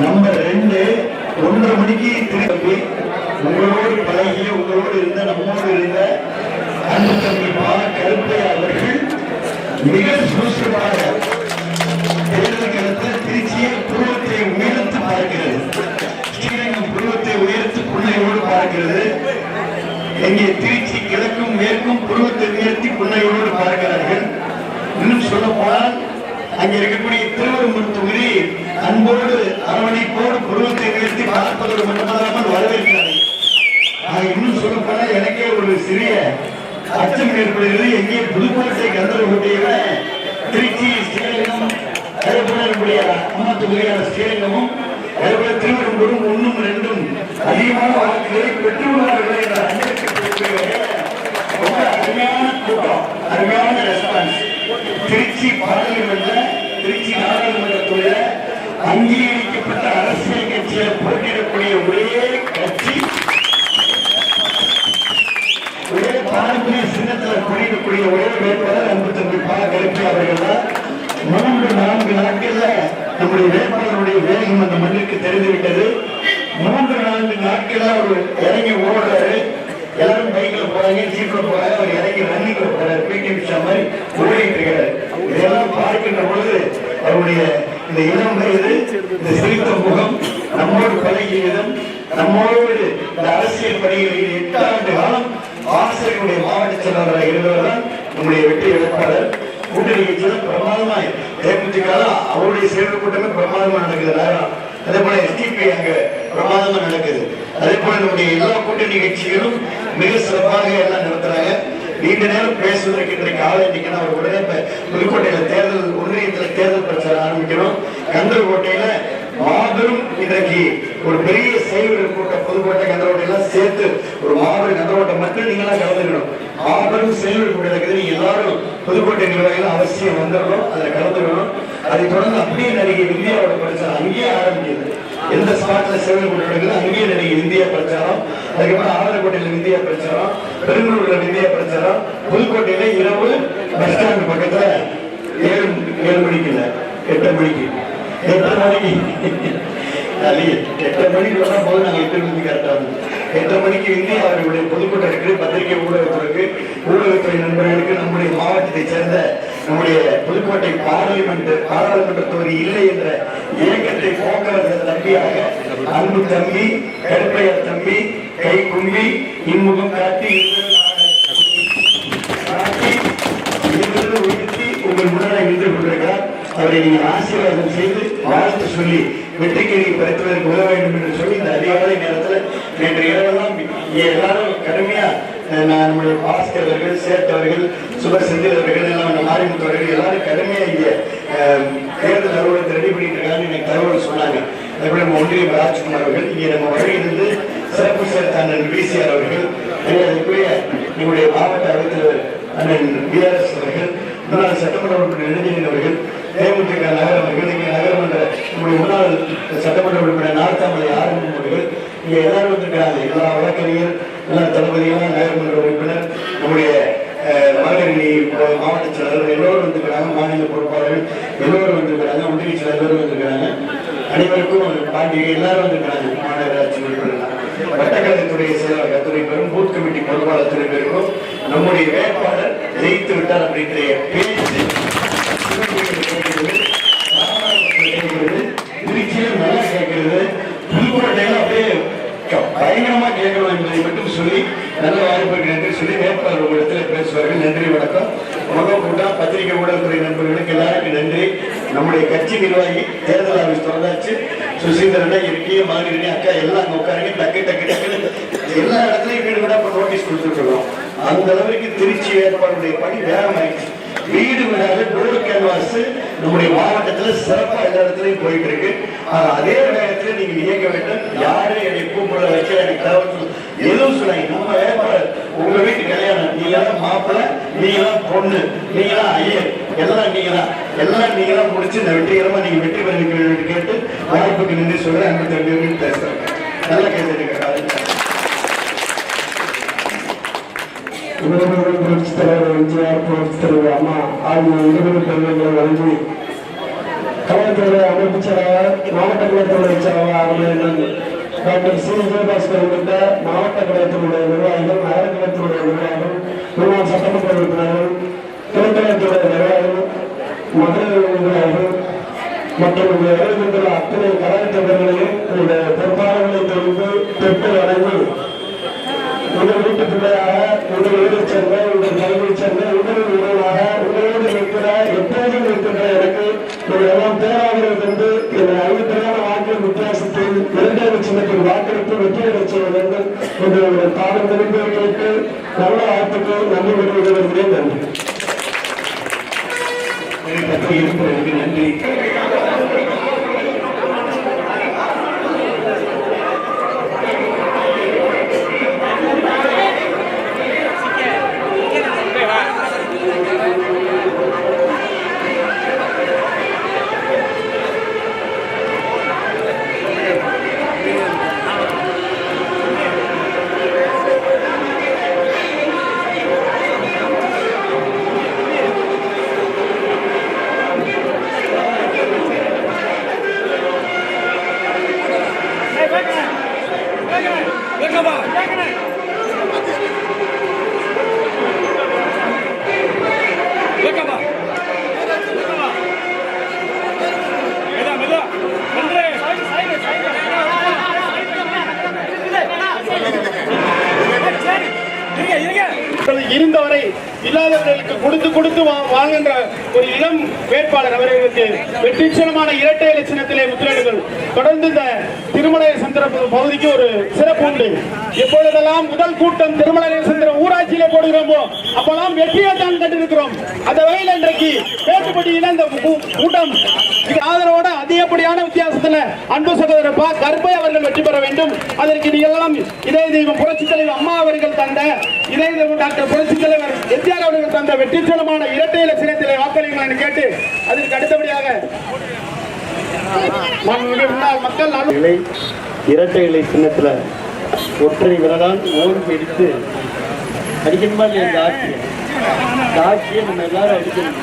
Number 2 1:30 மணிக்கு திரும்பி உங்களோடு பழகிய உங்களோடு இருந்த நம்மோடு இருந்த அன்பு தம்பி கருப்பை அவர்கள் மிக சுறுசுறுப்பாக தேர்தல் களத்தில் திருச்சியை புருவத்தை உயர்த்து பார்க்கிறது, ஸ்ரீரங்கம் புருவத்தை உயர்த்து புன்னையோடு பார்க்கிறது. இங்கே திருச்சி கிழக்கும் மேற்கும் புருவத்தை உயர்த்தி புன்னையோடு பார்க்கிறார்கள். இன்னும் சொல்ல போனால் அங்கே இருக்கக்கூடிய திருவரம்பூர் தொகுதி அன்போடு அரவணைப்போடு புருவத்தை உயர்த்தி பார்ப்பதோடு மட்டுமல்லாமல் வரவேற்கிறார்கள். இன்னும் சொல்ல போனால் எனக்கே ஒரு சிறிய அச்சம் ஏற்படுகிறது. எங்கே புதுக்கோட்டை கந்தரகோட்டையை விட திருச்சி ஸ்ரீரங்கம் அதேபோல அம்மா தொகுதியான ஸ்ரீரங்கமும் அதேபோல திருவரம்பூரும் 1ம் 2ம் அதிகமான வாக்குகளை பெற்றுள்ளார்கள் என்ற ரொம்ப அருமையான கூட்டம், அருமையான ரெஸ்பான்ஸ். திருச்சி பாராளுமன்ற திருச்சி நாடாளுமன்றத்துடைய அங்கீகரிக்கப்பட்ட அரசியல் கட்சியில் போட்டியிடக்கூடிய ஒரே கட்சி, ஒரே பாரம்பரிய சின்னத்தில் போட்டியிடக்கூடிய ஒரே வேட்பாளர் அன்பு தம்பி கருப்பை அவர்கள் தான். 3-4 நாட்கள்ல நம்முடைய வேட்பாளருடைய வேகம் அந்த மண்ணுக்கு தெரிந்துவிட்டது. 3-4 நாட்கள்ல அவர் இறங்கி ஓடுறாரு. எல்லாரும் பைக்ல போறாங்க, ஜீப்ல போறாங்க, அவர் இறங்கி ரன்னிங்ல போறாரு, பிடி உஷா மாதிரி ஓடிட்டு இருக்காரு. இதெல்லாம் பார்க்கின்ற பொழுது அவருடைய இந்த இளம் வயது, இந்த சிரித்த முகம், நம்மோடு பழகிய விதம், நம்மோடு இந்த அரசியல் பணிகளில் 8 ஆண்டு காலம் ஆசிரியர்களுடைய மாவட்ட செயலாளராக இருந்தவர் தான் நம்முடைய வெற்றி வேட்பாளர். கூட்டணி கட்சியில் பிரமாதமாய் தேமுதிக அவருடைய செயல் கூட்டமே பிரமாதமா நடக்குது. அதே போல எஸ்டிபி அங்க பிரமாதமா நடக்குது. அதே போல நம்முடைய எல்லா கூட்டணி கட்சிகளும் மிக சிறப்பாக எல்லாம் நடத்துறாங்க. நீண்ட நேரம் பேசுவதற்கு இன்றைக்கு ஆள் இன்னைக்கு அவர் உடனே புதுக்கோட்டையில தேர்தல் ஒன்றியத்தில் தேர்தல் பிரச்சாரம் ஆரம்பிக்கணும். கந்தரகோட்டையில மாபெரும் இன்றைக்கு ஒரு பெரிய செயல்கள் கூட்டம், புதுக்கோட்டை கந்தரகோட்டையெல்லாம் சேர்த்து ஒரு மாபெரும் கந்தரகோட்டை மக்கள் நீங்களாம் கலந்துக்கணும். மாபெரும் செயல்கள் கூட்டம் இருக்குது. நீங்க எல்லாரும் புதுக்கோட்டை நிர்வாகிகள் அவசியம் வந்துடணும், அதில் கலந்துக்கணும். அதை தொடர்ந்து அப்படியே நடிகை இந்தியாவோட பிரச்சாரம் அங்கேயே ஆரம்பிக்குது. எந்த ஸ்பாட்ல சேவை நடக்குது அங்கேயே நடிகை இந்தியா பிரச்சாரம், அதுக்கப்புறம் ஆவரக்கோட்டையில இந்தியா பிரச்சாரம், பெருங்கலூர்ல இந்தியா பிரச்சாரம், புதுக்கோட்டையில இரவு பஸ் ஸ்டாண்ட் பக்கத்துல 7 மணிக்கு இல்ல 8 மணிக்கு 8 மணிக்கு வந்தா போது நாங்க 8 மணிக்கு கரெக்டா வந்து 8 மணிக்கு இந்தியா அவர்களுடைய பொதுக்கூட்டம் இருக்கு. பத்திரிகை ஊடகத்திற்கு ஊடகத்துறை நண்பர்களுக்கு நம்முடைய மாவட்டத்தை சேர்ந்த நம்முடைய புதுக்கோட்டை பாராளுமன்ற தொகுதி இல்லை என்ற இயக்கத்தை போக்குவரத்து தம்பியாக அன்பு தம்பி கருப்பையர் தம்பி கை கும்பி இன்முகம் காட்டி உயர்த்தி உங்கள் முன்னாடி நின்று கொண்டிருக்கிறார். அவரை நீங்கள் ஆசீர்வாதம் செய்து வாழ்த்து சொல்லி வெற்றிக்கேறி பறித்துவதற்கு உதவ வேண்டும் என்று சொல்லி இந்த அதிகாலை நேரத்தில் நேற்று இரவெல்லாம் எல்லாரும் கடுமையா நம்முடைய பாஸ்கர் அவர்கள், சேட்டவர்கள், சுபர் செந்தில் அவர்கள், எல்லாம் மாரிமுத்தவர்கள் எல்லாரும் கடுமையா இங்க தேர்தல் அலுவலகத்தை ரெடி பண்ணிட்டு இருக்காங்க. எனக்கு தகவல் சொன்னாங்க. அதுபோல நம்ம ஒன்றியம் ராஜ்குமார் அவர்கள் இங்கே நம்ம வழியிலிருந்து சிறப்பு சேர்த்த அண்ணன் விசிஆர் அவர்கள், அதுக்குரிய நம்முடைய மாவட்ட அவைத்தலைவர் அண்ணன் பிஆர்எஸ் அவர்கள், முன்னாள் சட்டமன்ற உறுப்பினர் நெடுஞ்செழியன் அவர்கள், தேமுதிக நகர் அவர்கள், இங்கே நகரமன்ற நம்முடைய முன்னாள் சட்டமன்ற உறுப்பினர் நார்த்தாமலை ஆறுமுகம் அவர்கள், இங்க எல்லாரும் வந்திருக்கிறாங்க. எல்லா வழக்கறிஞர், எல்லா தளபதிகளும், நகரமன்ற உறுப்பினர், நம்முடைய மகளிரணி மாவட்ட செயலாளர்கள் எல்லோரும் வந்திருக்கிறாங்க. மாநில பொறுப்பாளர்கள் எல்லோரும் வந்திருக்கிறாங்க. ஒன்றிய செயலர் எல்லோரும் வந்திருக்கிறாங்க. அனைவருக்கும் பாண்டிகை எல்லாரும் வந்திருக்கிறாங்க. மாநகராட்சி உறுப்பினர், வட்டக்கலைத்துறை செயலாளர் அத்துறை பேரும், பூத் கமிட்டி பொறுப்பாளர் அத்துறை பேருக்கும் நம்முடைய வேட்பாளர் ஜெயித்து விட்டார் அப்படின்ற பேச்சு திருச்சியிலும் நல்லா கேட்கிறது, புதுக்கோட்டையில அப்படியே பயங்கரமா கேட்கணும் என்பதை மட்டும் சொல்லி நல்ல வாய்ப்பு என்று சொல்லி வேட்பாளர் இடத்துல பேசுவார்கள். நன்றி, வணக்கம். பத்திரிகை ஊடகத்துறை நண்பர்களுக்கு எல்லாருக்கும் நன்றி. நம்முடைய கட்சி நிர்வாகி தேர்தல் ஆஃபீஸ் திறந்தாச்சு. சுசீந்திரனை இருக்கிய மாதிரி அக்கா எல்லாம் அங்கே உட்காருங்க. டக்கு டக்கு டக்குன்னு எல்லா இடத்துலையும் வீடு வீடா நோட்டீஸ் கொடுத்துருக்கோம். அந்த அளவுக்கு திருச்சி ஏற்பாடுடைய பணி வேகமாயிடுச்சு. வீடு வீடாக டோர் கேன்வாஸ் நம்முடைய மாவட்டத்தில் சிறப்பா எல்லா இடத்துலையும் போயிட்டு இருக்கு. அதே வேகத்தில் நீங்க இயக்க வேண்டும். யாரும் என்னை கூப்பிட வச்சு எனக்கு தகவல் எதுவும் சொன்னாங்க. நம்ம ஏற்பாடு உங்க வீட்டு கல்யாணம், நீங்க தான் மாப்பிள்ளை, நீங்க தான் பொண்ணு, நீங்க தான் ஐயர், எல்லாம் நீங்க தான் முடிச்சு இந்த வெற்றிகரமா நீங்க வெற்றி பெற கேட்டு வாய்ப்புக்கு நின்று சொல்றேன். 52 பேசுறேன். நல்லா கேட்டுருக்க புரட்சித் தலைவர் எம்ஜிஆர், புரட்சித் தலைவர் அம்மா ஆகிய 20 பெருமைகளை வழங்கி கலைத்துறை அமைப்பு செயலாளர், மாவட்ட கலைத்துறை செயலாளர் டாக்டர் சி விஜயபாஸ்கர் உள்ளிட்ட மாவட்ட கலைத்துறையுடைய நிர்வாகிகள், நகர கலைத்துறையுடைய நிர்வாகிகள், முன்னாள் சட்டமன்ற உறுப்பினர்கள், திரைக்கலைத்துறை நிர்வாகிகள், மகளிர் நிர்வாகிகள் மற்றும் எழுதுகின்ற அத்தனை கலைத்துறைகளையும் பொறுப்பாளர்களை தெரிந்து பெற்று வழங்கி உங்கள் வீட்டு பிள்ளையாக, உங்கள் வீடு சேர்ந்த, உங்கள் கல்வியை சேர்ந்த, உங்களின் உறவாக உங்களோடு இருக்கிற எப்போதும் இருக்கின்ற எனக்கு எல்லாம் பேராதரவு தந்து என்னை 50 வாக்கு வித்தியாசத்தில் 2 சின்னத்தில் வாக்களித்து வெற்றி பெறச் செய்ய வேண்டும் என்று தானம் தெரிந்து கேட்டு நல்ல வாய்ப்புக்கு நன்றி வருகிறேன். நன்றி. நன்றி. இருந்தவரை இல்லாதவர்களுக்கு கொடுத்து கொடுத்து வாங்குகின்ற ஒரு இளம் வேட்பாளர் அவர்களுக்கு வெற்றிச்சலமான இரட்டை இலை சின்னத்திலே முத்திரையிடுங்கள். தொடர்ந்து இந்த திருமலை சந்திர பகுதிக்கு ஒரு சிறப்பு உண்டு. எப்பொழுதெல்லாம் முதல் கூட்டம் திருமலை சந்திர ஊராட்சியிலே போடுகிறோமோ அப்பெல்லாம் வெற்றியை தான் கண்டிருக்கிறோம். அந்த வகையில் இன்றைக்கு பேச்சுப்பட்டியில இந்த கூட்டம் ஆதரவோட அதிகப்படியான வித்தியாசத்தில் அன்பு சகோதரர் பா கர்பை அவர்கள் வெற்றி பெற வேண்டும். அதற்கு நீங்களாம் இதே தெய்வம் புரட்சித் தலைவர் அம்மா அவர்கள் தந்த, இதே தெய்வம் டாக்டர் புரட்சித் தலைவர் எம்ஜிஆர் அவர்கள் தந்த வெற்றிச்சலமான இரட்டை இலை சின்னத்திலே வாக்களியுங்கள் என்று கேட்டு அதற்கு அடுத்தபடியாக மக்கள் இரட்டை இலை சின்னத்தில் ஒற்றை விரலால் ஓடு பிடித்து அடிக்கணுமா இல்லையா? இந்த ஆட்சியை நம்ம எல்லாரும் அடிக்கணும்.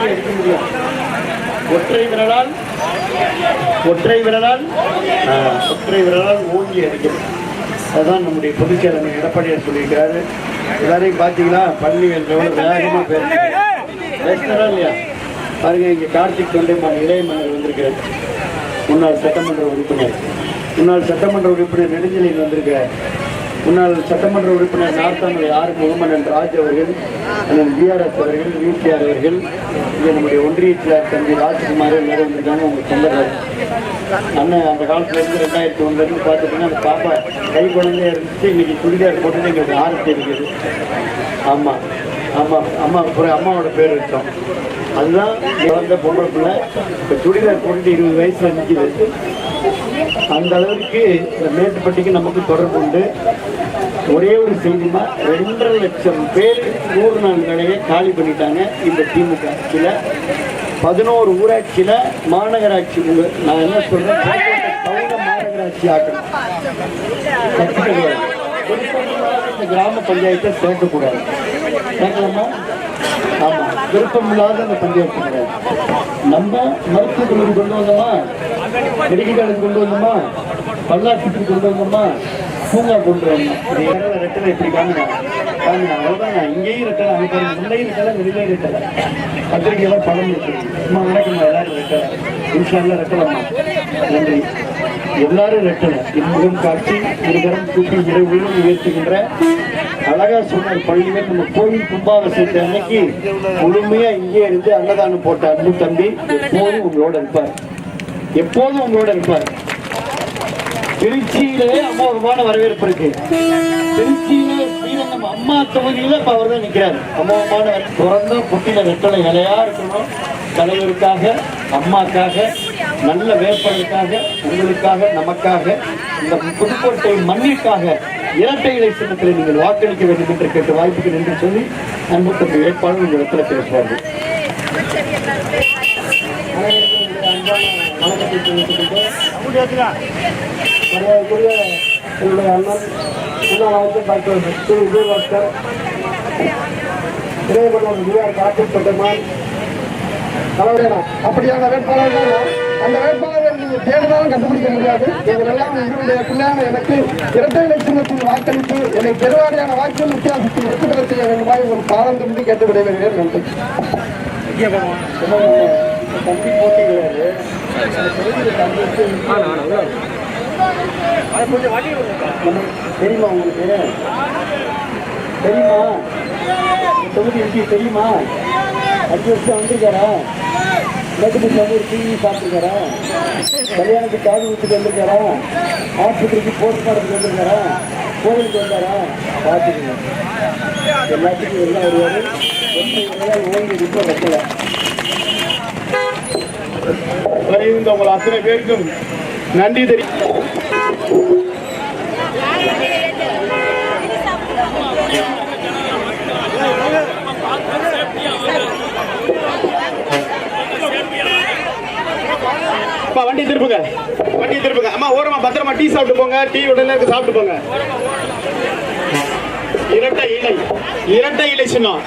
அடிக்க முடியும். ஒற்றை விரலால் ஓங்கி அடிக்கணும். அதுதான் நம்முடைய பொதுச்செயலாளர் எடப்பாடியார் சொல்லியிருக்கிறாரு. எல்லாரையும் பார்த்தீங்களா? பழனிவேல் வேகமாக பேசுகிறா இல்லையா? பாருங்க, இங்கே கார்த்திக் தொண்டைமான் இளைய மன்னர் வந்திருக்காரு. முன்னாள் சட்டமன்ற உறுப்பினர் நெடுஞ்செழியன் வந்திருக்கார். முன்னாள் சட்டமன்ற உறுப்பினர் நார்த்தாமலை ஆர் முகமது ராஜ் அவர்கள், அண்ணன் பிஆர்எஸ் அவர்கள், விபிஆர் அவர்கள், இங்கே நம்முடைய ஒன்றிய செயலாளர் தம்பி ராஜ்குமார் எல்லாரும் வந்திருக்காங்க. உங்களுக்கு சொந்தக்காரர் அண்ணன் அந்த காலத்துலேருந்து 2001 பார்த்துட்டீங்கன்னா அந்த பாப்பா கை குழந்தையா இருந்துச்சு. இன்னைக்கு சுடிதார் போட்டுட்டு எங்களுக்கு ஆரத்தி இருக்குது. ஆமாம் அம்மாவோட பேர் வச்சோம். அதுதான் வளர்ந்த பொம்பளை பிள்ளை இப்போ சுடிதார் போட்டுட்டு 20 வயசுல நிற்கிது. அந்த அளவுக்கு இந்த மேட்டுப்பட்டிக்கு நமக்கு தொடர்பு உண்டு. ஒரே ஒரு செய்திமா, 2.5 லட்சம் பேர் 100 நாள் வேலையை காலி பண்ணிட்டாங்க இந்த திமுக ஆட்சியில். 11 ஊராட்சியில் மாநகராட்சி, நான் என்ன சொல்றேன், மாநகராட்சி ஆக்கணும். இந்த கிராம பஞ்சாயத்தை சேர்க்கக்கூடாது. சேர்க்கலாமா? ஆமாம், விருப்பம் இல்லாத அந்த பஞ்சாயத்து கிடையாது. நம்ம மருத்துவக் கல்லூரி கொண்டு வந்தோமா, மெடிக்கல் காலேஜ் கொண்டு வந்தோமா, பல்லாட்டுக்கு கொண்டு வந்தோமா, பூங்கா கொண்டு வந்தோம். ரெட்டலை இப்படி காமினாங்க. அவ்வளோதான். இங்கேயும் ரெட்டலை, அங்கே முன்னையும் ரெட்டலை, வெளியிலையும் ரெட்டலை. பத்திரிகையெல்லாம் படம் சும்மா நடக்கணும். எல்லாரும் ரெட்டலை, இன்ஷால்லாம் ரெட்டலைமா. நன்றி. எல்லாரும் ரெட்டலை. இன்முகம் காட்சி இருகரம் கூட்டி இரவு உயர்த்துகின்ற அழகா சொன்னார். பள்ளியில நம்ம கோயில் கும்பாபிஷேகத்தை அன்னைக்கு முழுமையா இங்கே இருந்து அன்னதானம் போட்ட அன்பு தம்பி எப்போதும் உங்களோட இருப்பார், எப்போதும் உங்களோட இருப்பார். திருச்சியிலே அமோகமான வரவேற்பு இருக்கு. திருச்சியில ஸ்ரீரங்கம் அம்மா தொகுதியில இப்ப அவர் தான் நிக்கிறாரு. அமோகமான பிறந்த புட்டின வெட்டலை இலையா இருக்கணும். தலைவருக்காக, அம்மாக்காக, நல்ல வேட்பாளருக்காக, உங்களுக்காக, நமக்காக, இந்த புதுக்கோட்டை மண்ணிற்காக இரட்டை இலை சின்னத்தில் நீங்கள் வாக்களிக்க வேண்டும் என்று கேட்டு வாய்ப்புக்கு நன்றி சொல்லி அன்பு தம்பி வேட்பாளர் உங்கள் இடத்துல பேசுவார்கள். வணக்கத்தை தெரிவித்துக்கொண்டு மரியாதைக்குரிய என்னுடைய அண்ணன் முன்னாள் அமைச்சர் டாக்டர் ஸ்ரீ விஜயபாஸ்கர், இளையபெருமான் விஆர் கார்த்திக் பெட்டமான் தலைவரேனா அப்படியான வேட்பாளர்கள் அந்த வேட்பாளர்கள் நீங்க தேடினாலும் கண்டுபிடிக்க முடியாது. எங்கள் எல்லாம் இவருடைய பிள்ளையான எனக்கு இரட்டை இலை சின்னத்தில் வாக்களித்து என்னை பெருவாரியான வாக்கு வித்தியாசத்தில் வெற்றி பெற செய்ய வேண்டுமா உங்கள் பாரம் திரும்பி கேட்டு விடைபெறுகிறேன். நன்றி. தம்பி போட்டிக்கிறாரு தெரியுமா உங்களுக்கு? தெரியுமா தொகுதி எம்பி தெரியுமா? 5 வருஷம் வந்திருக்காரா? நேற்றுக்கு வந்து ஒரு டிவி சாப்பிட்டுருக்காரா? கல்யாணத்துக்கு காது வீட்டுக்கு வந்திருக்காரா? ஆஸ்பத்திரிக்கு போஸ்ட்மார்ட்டத்துக்கு வந்திருக்காரா? கோவிலுக்கு வந்தாரா? பார்த்துக்கோங்க. எல்லாத்துக்கும் எல்லாம் வருவாரு. ஓய்வு இப்போ வைக்கல. வருகின்ற உங்கள் அத்தனை பேருக்கும் நன்றி தெரியும். வண்டி திருப்புங்க, வண்டி திருப்புங்க. அம்மா ஓரமா பத்திரமா டீ சாப்பிட்டு போங்க. டீ உடனே சாப்பிட்டு போங்க. இரட்டை இலை, இரட்டை இலை சின்னம்.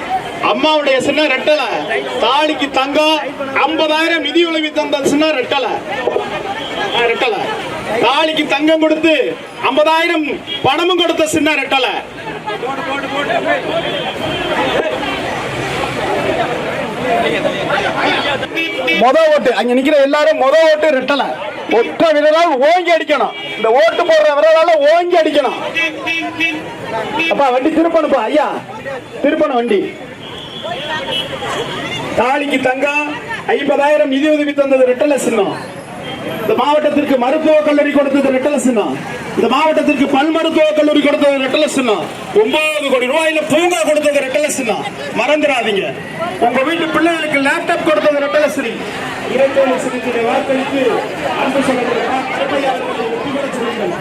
அம்மாவுடைய சின்ன ரெட்டலை. தாலிக்கு தங்கம் 50,000 நிதி உதவி தந்த சின்ன ரெட்டலை. ரெட்டலை தாலிக்கு தங்கம் கொடுத்து 50,000 பணமும் கொடுத்த சின்ன ரெட்டலை. மொத ஓட்டு அங்க நிக்கிற எல்லாரும் மொத ஓட்டு ரெட்டலை. ஒற்ற விரலால் ஓங்கி அடிக்கணும். இந்த ஓட்டு போடுற விரலால ஓங்கி அடிக்கணும். அப்பா வண்டி திருப்பணுப்பா. ஐயா திருப்பணும் வண்டி. தாலிக்கு தங்கம் 50,000 நிதி உதவி தந்தது ரெட்டலை சின்னம். இந்த மாவட்டத்திற்கு மருத்துவக் கல்லூரி கொடுத்தது ரெட்டலை சின்னம். இந்த மாவட்டத்திற்கு பல் மருத்துவக் கல்லூரி கொடுத்தது ரெட்டலை சின்னம். 9 கோடி ரூபாயில பூங்கா கொடுத்தது ரெட்டலை சின்னம். மறந்துடாதீங்க. உங்க வீட்டு பிள்ளைகளுக்கு லேப்டாப் கொடுத்தது ரெட்டலை சின்னம். இரட்டை சின்னத்திலே வாக்களித்து அன்பு சகோதரர் வெற்றி பெற சொல்லுங்கள்.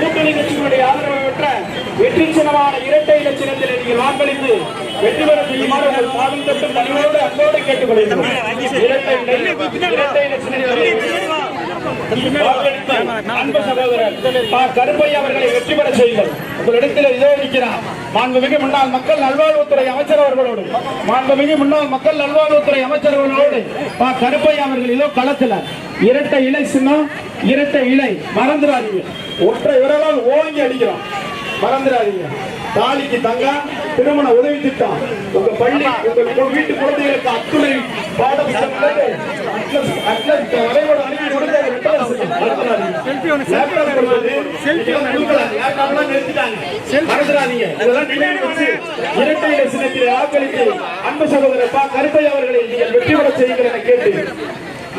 கூட்டணி கட்சியினுடைய ஆதரவு பெற்ற வெற்றி சின்னமான இரட்டை இலை சின்னத்தில் நீங்கள் வாக்களித்து வெற்றி பெற செய்யுமாறு உங்கள் பாதம் தொட்டு பணியோடு அன்போடு கேட்டுக்கொள்கிறோம். இரட்டை இலை சின்னத்தில் அன்பு சகோதரர் கருப்பையா அவர்களை வெற்றி பெற செய்யுங்கள். உங்களிடத்தில் இதோ இருக்கிறார் மாண்புமிகு முன்னாள் மக்கள் நல்வாழ்வுத்துறை அமைச்சர் அவர்களோடு, மாண்புமிகு முன்னாள் மக்கள் நல்வாழ்வுத்துறை அமைச்சர் அவர்களோடு கருப்பையா அவர்கள் இதோ களத்தில். இரட்டை இலை சின்னம், இரட்டை இலை மறந்துடாதீங்க. ஒற்றை விரலால் ஓங்கி அடிக்கிறோம், மறந்துடாதீங்க. தாலிக்கு தங்கம், திருமண உதவி திட்டம், உங்க பள்ளி உங்க வீட்டு குழந்தைகளுக்கு அத்துணை பாடம் வரைவோட அனுப்பி கொடுத்து இரட்டை இலை சின்னத்திலே வாக்களித்து அன்பு சகோதரர் கருப்பை அவர்களை நீங்கள் வெற்றி பெற செய்யுங்கள் என கேட்டு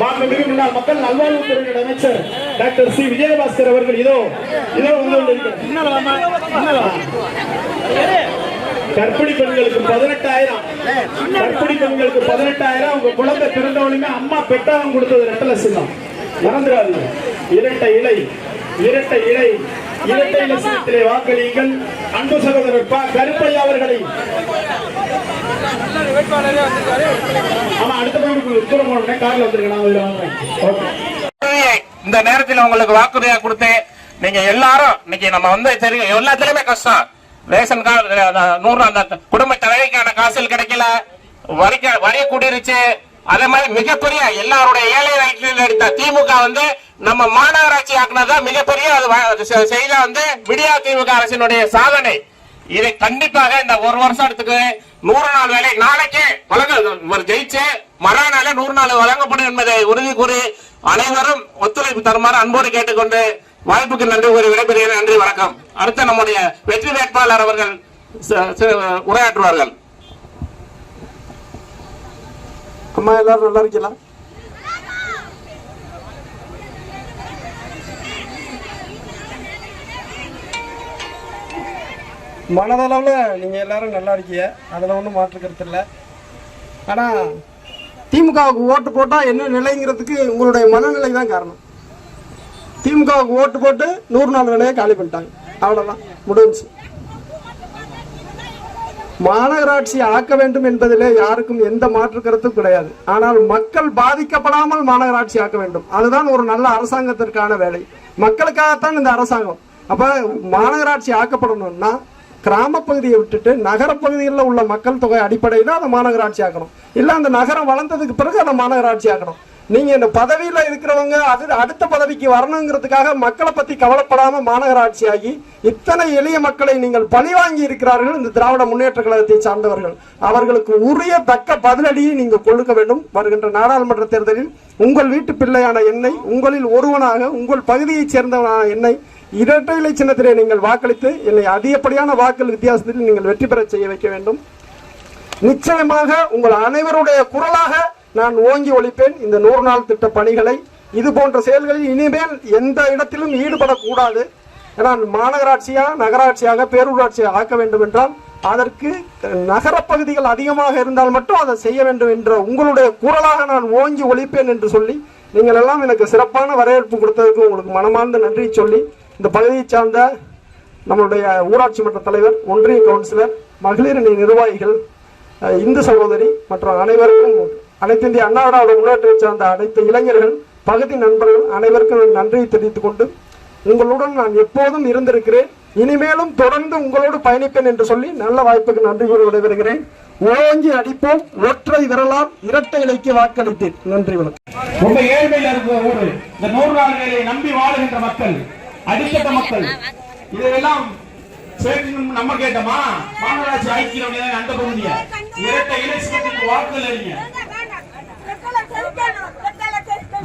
மாண்புமிகு முன்னாள் மக்கள் நல்வாழ்வுத்துறை அமைச்சர் டாக்டர் சி விஜயபாஸ்கர் அவர்கள் இதோ வந்து கொண்டிருக்கிறார். கர்ப்பிணி பெண்களுக்கு 18,000, கர்ப்பிணி பெண்களுக்கு 18,000. உங்க குழந்தை பிறந்தவனுமே அம்மா பெட்டாவும் கொடுத்தது ரெட்டலை சின்னம். மறந்துடாதீங்க. இரட்டை இலை, இரட்டை இலை இரட்டை இலட்சத்திலே வாக்களியுங்கள். அன்பு சகோதரர் ப. கருப்பையா அவர்களை இந்த நேரத்தில் உங்களுக்கு வாக்குறுதியா கொடுத்தேன். நீங்க எல்லாரும் இன்னைக்கு நம்ம வந்து தெரியும், எல்லாத்துலயுமே கஷ்டம். ரேஷன் கார்டு 100 அந்த குடும்ப தலைவிக்கான காசல் கிடைக்கல, வரிய கூடிருச்சு. அதே மாதிரி மிகப்பெரிய எல்லாருடைய ஏழை வயிற்றில் எடுத்த திமுக வந்து நம்ம மாநகராட்சி ஆக்குனதான் மிகப்பெரிய செய்த வந்து விடியா திமுக அரசினுடைய சாதனை. இதை கண்டிப்பாக இந்த ஒரு வருஷத்துக்கு 100 நாள் வேலை நாளைக்கே ஜெயிச்சு மறுநாளே 100 நாள் வழங்கப்படும் என்பதை உறுதி கூறி அனைவரும் ஒத்துழைப்பு தருமாறு அன்போடு கேட்டுக்கொண்டு வாய்ப்புக்கு நன்றி கூறி விடைபெறுகிறேன். நன்றி, வணக்கம். அடுத்த நம்முடைய வெற்றி வேட்பாளர் அவர்கள் உரையாற்றுவார்கள். அம்மா எல்லாரும் நல்லா இருக்கலாம். மனதளவில் நீங்கள் எல்லாரும் நல்லா இருக்கீங்க, அதில் ஒன்றும் மாற்று கருத்து இல்லை. ஆனால் திமுகவுக்கு ஓட்டு போட்டால் என்ன நிலைங்கிறதுக்கு உங்களுடைய மனநிலை தான் காரணம். திமுகவுக்கு ஓட்டு போட்டு 100 நாள் வேலையை காலி பண்ணிட்டாங்க, அவ்வளோதான் முடிஞ்சு. மாநகராட்சி ஆக்க வேண்டும் என்பதிலே யாருக்கும் எந்த மாற்று கருத்தும் கிடையாது. ஆனால் மக்கள் பாதிக்கப்படாமல் மாநகராட்சி ஆக்க வேண்டும், அதுதான் ஒரு நல்ல அரசாங்கத்திற்கான வேலை. மக்களுக்காகத்தான் இந்த அரசாங்கம். அப்ப மாநகராட்சி ஆக்கப்படணும்னா கிராம பகுதியை விட்டுட்டு நகர பகுதிகளில் உள்ள மக்கள் தொகை அடிப்படையில் அதை மாநகராட்சி ஆக்கணும். இல்லை அந்த நகரம் வளர்ந்ததுக்கு பிறகு அதை மாநகராட்சி ஆக்கணும். நீங்க இந்த பதவியில இருக்கிறவங்க அது அடுத்த பதவிக்கு வரணுங்கிறதுக்காக மக்களை பத்தி கவலைப்படாம மாநகராட்சி ஆகி இத்தனை எளிய மக்களை நீங்கள் பழி வாங்கி இருக்கிறார்கள் இந்த திராவிட முன்னேற்ற கழகத்தை சார்ந்தவர்கள். அவர்களுக்கு உரிய தக்க பதிலடியை நீங்கள் கொடுக்க வேண்டும். வருகின்ற நாடாளுமன்ற தேர்தலில் உங்கள் வீட்டு பிள்ளையான என்னை, உங்களில் ஒருவனாக உங்கள் பகுதியைச் சேர்ந்தவனான என்னை இரட்டை இலை சின்னத்திலே நீங்கள் வாக்களித்து என்னை அதிகப்படியான வாக்கள் வித்தியாசத்தில் நீங்கள் வெற்றி பெற செய்ய வைக்க வேண்டும். நிச்சயமாக உங்கள் அனைவருடைய குரலாக நான் ஓங்கி ஒழிப்பேன் இந்த 100 நாள் திட்ட பணிகளை. இது போன்ற செயல்களில் இனிமேல் எந்த இடத்திலும் ஈடுபடக்கூடாது. ஏன்னா மாநகராட்சியா நகராட்சியாக பேரூராட்சியாக ஆக்க வேண்டும் என்றால் அதற்கு நகர பகுதிகள் அதிகமாக இருந்தால் மட்டும் அதை செய்ய வேண்டும் என்ற உங்களுடைய குரலாக நான் ஓங்கி ஒழிப்பேன் என்று சொல்லி நீங்கள் எல்லாம் எனக்கு சிறப்பான வரவேற்பு கொடுத்ததற்கு உங்களுக்கு மனமார்ந்த நன்றி சொல்லி, இந்த பகுதியை சார்ந்த நம்மளுடைய ஊராட்சி மன்ற தலைவர், ஒன்றிய கவுன்சிலர், மகளிர் அணி நிர்வாகிகள், இந்து சகோதரி மற்றும் அனைவருக்கும் அனைத்து இந்திய அண்ணா திராவிட முன்னேற்றத்தை சார்ந்த அனைத்து இளைஞர்கள், பகுதி நண்பர்கள் அனைவருக்கும் நன்றியை தெரிவித்துக் கொண்டு உங்களுடன் நான் எப்போதும் இருந்திருக்கிறேன், இனிமேலும் தொடர்ந்து உங்களோடு பயணிப்பேன் என்று சொல்லி நல்ல வாய்ப்புக்கு நன்றி கூறி விடைபெறுகிறேன். ஓங்கி அடிப்போம், ஒற்றை விரலால் இரட்டை இலைக்கு வாக்களித்தேன். நன்றி, வணக்கம். ரொம்ப ஏழ்மையில் இருக்கிற ஊரு, இந்த 100 நாள் வேலையை நம்பி வாழுகின்ற மக்கள், அடித்தட்ட மக்கள், இதெல்லாம் நம்ம கேட்டோமா? மாநகராட்சி ஐக்கியம் அந்த பகுதியை இரட்டை இலை சின்னத்துக்கு வாக்குகள் அறிங்க.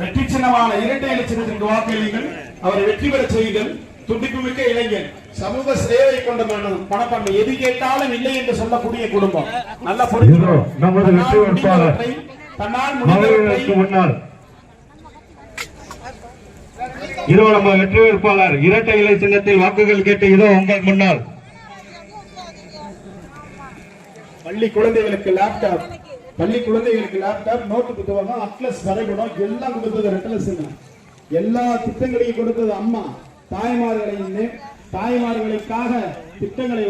வெற்றி சின்னமான இரட்டை இலை சின்னத்திற்கு வாக்களியுங்கள், அவரை வெற்றி பெற செய்யுங்கள். துடிப்புமிக்க இளைஞர், சமூக சேவை கொண்ட மனப்பான்மை, எது கேட்டாலும் இல்லை என்று சொல்லக்கூடிய குடும்பம். நல்ல நமது வெற்றி வேட்பாளர் முன்னாள் இதோ நம்ம வெற்றி வேட்பாளர் இரட்டை இலை சின்னத்தில் வாக்குகள் கேட்டு இதோ உங்கள் முன்னால். பள்ளி குழந்தைகளுக்கு லேப்டாப், நோட்டு புத்தகம், அட்லஸ் வரைபடம் எல்லாம் கொடுத்தது ரெட்டலை சின்னம். எல்லா திட்டங்களையும் கொடுத்தது அம்மா. தாய்மார்களுக்காக திட்டங்களை